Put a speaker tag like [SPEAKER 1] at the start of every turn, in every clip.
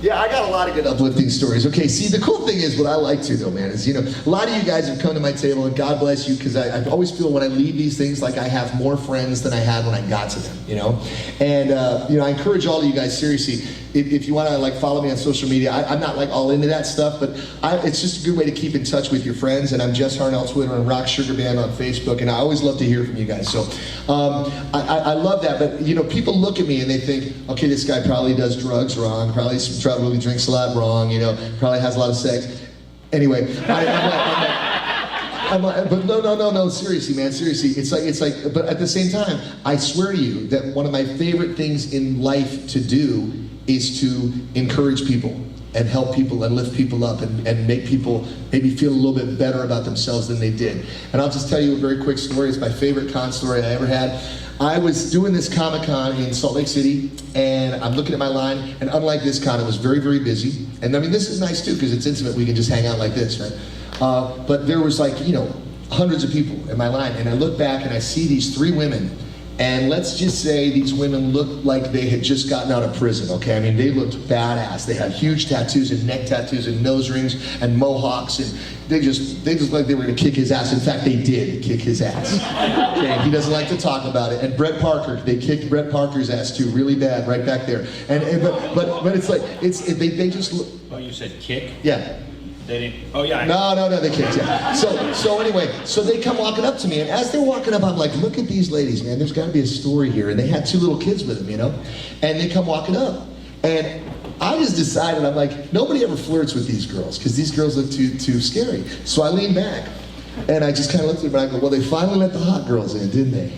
[SPEAKER 1] Yeah, I got a lot of good uplifting stories. Okay, see, the cool thing is, what I like to though, man, is, a lot of you guys have come to my table, and God bless you, because I always feel when I leave these things like I have more friends than I had when I got to them, And, I encourage all of you guys, seriously, if you want to, like, follow me on social media, I'm not, like, all into that stuff, but it's just a good way to keep in touch with your friends, and I'm Jess Harnell Twitter and Rock Sugar Band on Facebook, and I always love to hear from you guys. So, I love that, but, people look at me and they think, okay, this guy probably does drugs wrong, probably drinks a lot wrong, probably has a lot of sex. Anyway, but no, seriously, man, seriously. It's like, but at the same time, I swear to you that one of my favorite things in life to do is to encourage people and help people and lift people up and make people maybe feel a little bit better about themselves than they did. And I'll just tell you a very quick story. It's my favorite con story I ever had. I was doing this Comic-Con in Salt Lake City, and I'm looking at my line, and unlike this con, it was very, very busy. And I mean, this is nice too, because it's intimate. We can just hang out like this, right? But there was, like, hundreds of people in my line, and I look back and I see these 3 women, and let's just say these women looked like they had just gotten out of prison, okay? I mean, they looked badass. They had huge tattoos and neck tattoos and nose rings and mohawks, and they just looked like they were gonna kick his ass. In fact, they did kick his ass. Okay, he doesn't like to talk about it. And Brett Parker, they kicked Brett Parker's ass too, really bad, right back there. But it's like, they just look.
[SPEAKER 2] Oh, you said kick?
[SPEAKER 1] Yeah.
[SPEAKER 2] They didn't, oh yeah.
[SPEAKER 1] No, they kicked, yeah. So anyway, so they come walking up to me, and as they're walking up, I'm like, look at these ladies, man, there's gotta be a story here. And they had 2 little kids with them, And they come walking up, and I just decided, I'm like, nobody ever flirts with these girls, because these girls look too scary. So I lean back, and I just kind of looked at them, and I go, well, they finally let the hot girls in, didn't they?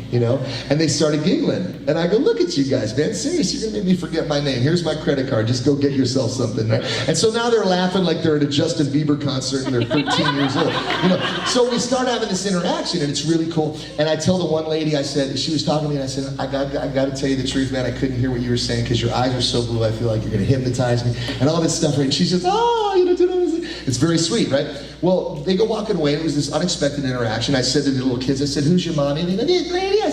[SPEAKER 1] And they started giggling. And I go, look at you guys, man. Seriously, you're gonna make me forget my name. Here's my credit card. Just go get yourself something, right? And so now they're laughing like they're at a Justin Bieber concert and they're 13 years old. So we start having this interaction, and it's really cool. And I tell the one lady, I said, she was talking to me, and I said, I got to tell you the truth, man. I couldn't hear what you were saying because your eyes are so blue. I feel like you're gonna hypnotize me, and all this stuff, right? And she says, oh, it's very sweet, right? Well, they go walking away, and it was this unexpected interaction. I said to the little kids, I said, who's your mommy? And they go, this lady. I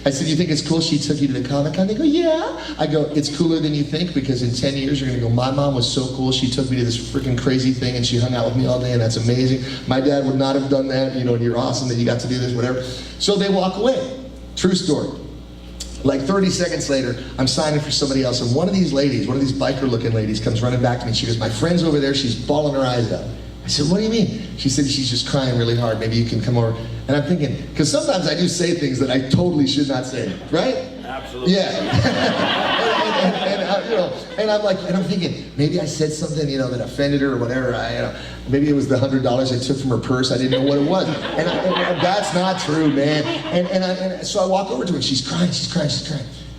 [SPEAKER 1] said, you think it's cool she took you to the Comic-Con? They go, yeah. I go, it's cooler than you think, because in 10 years you're gonna go, my mom was so cool, she took me to this freaking crazy thing and she hung out with me all day, and that's amazing. My dad would not have done that, and you're awesome that you got to do this, whatever. So they walk away. True story. Like 30 seconds later, I'm signing for somebody else, and one of these biker-looking ladies comes running back to me. She goes, my friend's over there, she's bawling her eyes out. I said, what do you mean? She said, she's just crying really hard. Maybe you can come over. And I'm thinking, because sometimes I do say things that I totally should not say, right?
[SPEAKER 2] Absolutely.
[SPEAKER 1] Yeah. and I'm like, and I'm thinking, maybe I said something, that offended her or whatever. Maybe it was the $100 I took from her purse. I didn't know what it was. And that's not true, man. And so I walk over to her, and she's crying.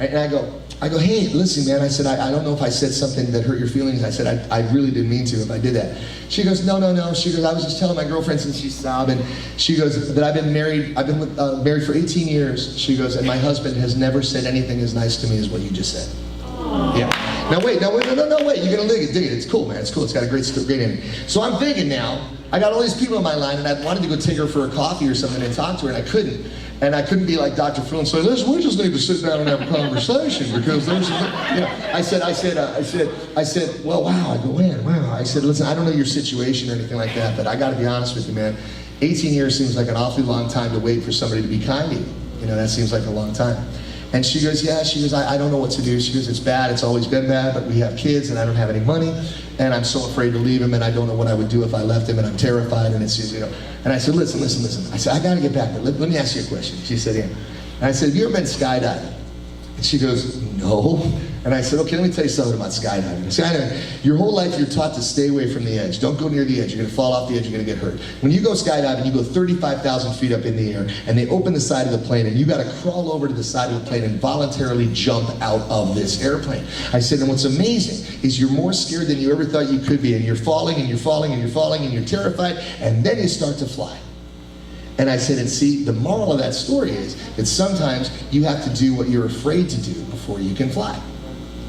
[SPEAKER 1] And I go, hey, listen, man. I said, I don't know if I said something that hurt your feelings. I said, I really didn't mean to if I did that. She goes, no. She goes, I was just telling my girlfriend, since she's sobbing. She goes, that I've been married for 18 years. She goes, and my husband has never said anything as nice to me as what you just said. Yeah. Now wait, no, wait. You're gonna dig it. It's cool, man. It's cool. It's got a great ending. So I'm thinking now, I got all these people in my line, and I wanted to go take her for a coffee or something and talk to her, and I couldn't. And I couldn't be like Dr. Phil and say, listen, we just need to sit down and have a conversation, because there's, I said, well, wow. I go, man, wow. I said, listen, I don't know your situation or anything like that, but I got to be honest with you, man. 18 years seems like an awfully long time to wait for somebody to be kind to you. That seems like a long time. And she goes, yeah, I don't know what to do. She goes, it's bad, it's always been bad, but we have kids and I don't have any money, and I'm so afraid to leave him, and I don't know what I would do if I left him, and I'm terrified, and it's, And I said, listen. I said, I gotta get back, but let me ask you a question. She said, yeah. And I said, have you ever been skydiving? And she goes, no. And I said, okay, let me tell you something about skydiving. Skydiving, your whole life you're taught to stay away from the edge. Don't go near the edge. You're gonna fall off the edge, you're gonna get hurt. When you go skydiving, you go 35,000 feet up in the air, and they open the side of the plane, and you gotta crawl over to the side of the plane and voluntarily jump out of this airplane. I said, and what's amazing is you're more scared than you ever thought you could be, and you're falling, and you're falling, and you're falling, and you're terrified, and then you start to fly. And I said, and see, the moral of that story is that sometimes you have to do what you're afraid to do before you can fly.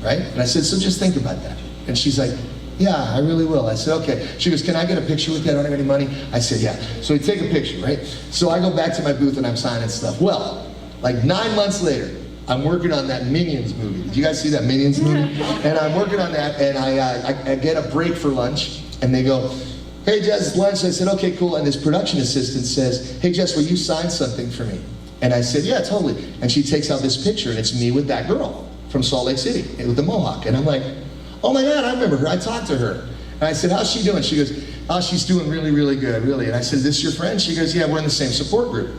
[SPEAKER 1] Right? And I said, so just think about that. And she's like, yeah, I really will. I said, okay. She goes, can I get a picture with you? I don't have any money. I said, yeah. So we take a picture, right? So I go back to my booth and I'm signing stuff. Well, like 9 months later, I'm working on that Minions movie. Did you guys see that Minions movie? And I'm working on that, and I get a break for lunch, and they go, hey Jess, it's lunch. I said, okay, cool. And this production assistant says, hey Jess, will you sign something for me? And I said, yeah, totally. And she takes out this picture, and it's me with that girl from Salt Lake City, with the mohawk. And I'm like, oh my God, I remember her. I talked to her. And I said, how's she doing? She goes, oh, she's doing really, really good, really. And I said, is this your friend? She goes, yeah, we're in the same support group.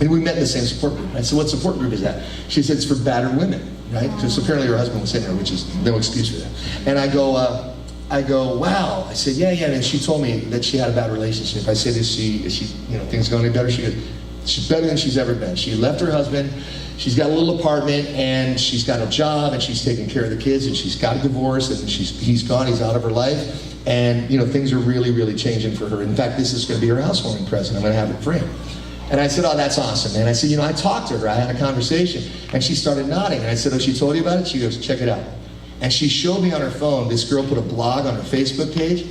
[SPEAKER 1] And we met in the same support group. I said, what support group is that? She said, it's for battered women, right? Because apparently her husband was in there, which is no excuse for that. And I go, wow. I said, yeah. And she told me that she had a bad relationship. I said, is she, things going any better? She goes, she's better than she's ever been. She left her husband. She's got a little apartment, and she's got a job, and she's taking care of the kids, and she's got a divorce, and he's gone, he's out of her life, and things are really, really changing for her. In fact, this is going to be her housewarming present. I'm going to have it framed. And I said, oh, that's awesome. And I said, I talked to her, I had a conversation, and she started nodding, and I said, oh, she told you about it? She goes, check it out. And she showed me on her phone, this girl put a blog on her Facebook page,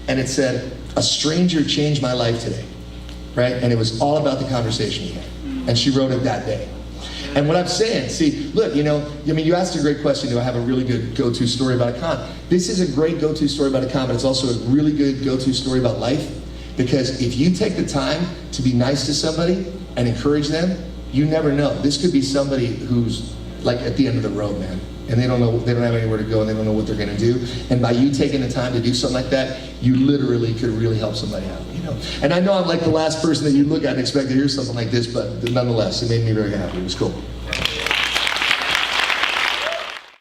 [SPEAKER 1] and it said, a stranger changed my life today, right? And it was all about the conversation we had. And she wrote it that day. And what I'm saying, see, look, you asked a great question, do I have a really good go-to story about a con? This is a great go-to story about a con, but it's also a really good go-to story about life. Because if you take the time to be nice to somebody and encourage them, you never know. This could be somebody who's like at the end of the road, man. And they don't have anywhere to go, and they don't know what they're gonna do. And by you taking the time to do something like that, you literally could really help somebody out, And I know I'm like the last person that you look at and expect to hear something like this, but nonetheless, it made me very happy. It was cool.